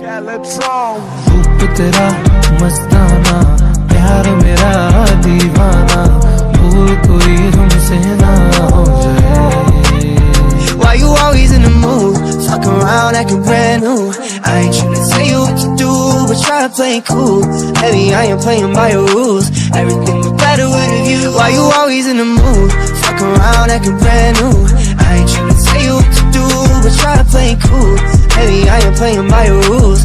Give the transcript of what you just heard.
रूप तेरा मस्ताना, प्यार मेरा दीवाना, भूल कोई हमसे ना हो जाए. Why you always in the mood? Fuck around acting brand new. I ain't tryna tell you what to do, but try to play it cool. Baby, I ain't playing by your rules. Everything was better with a view. Why you always in the mood? Fuck around acting brand new. I ain't tryna tell you what to do, but try to play it cool. Baby, I ain't playing by your rules.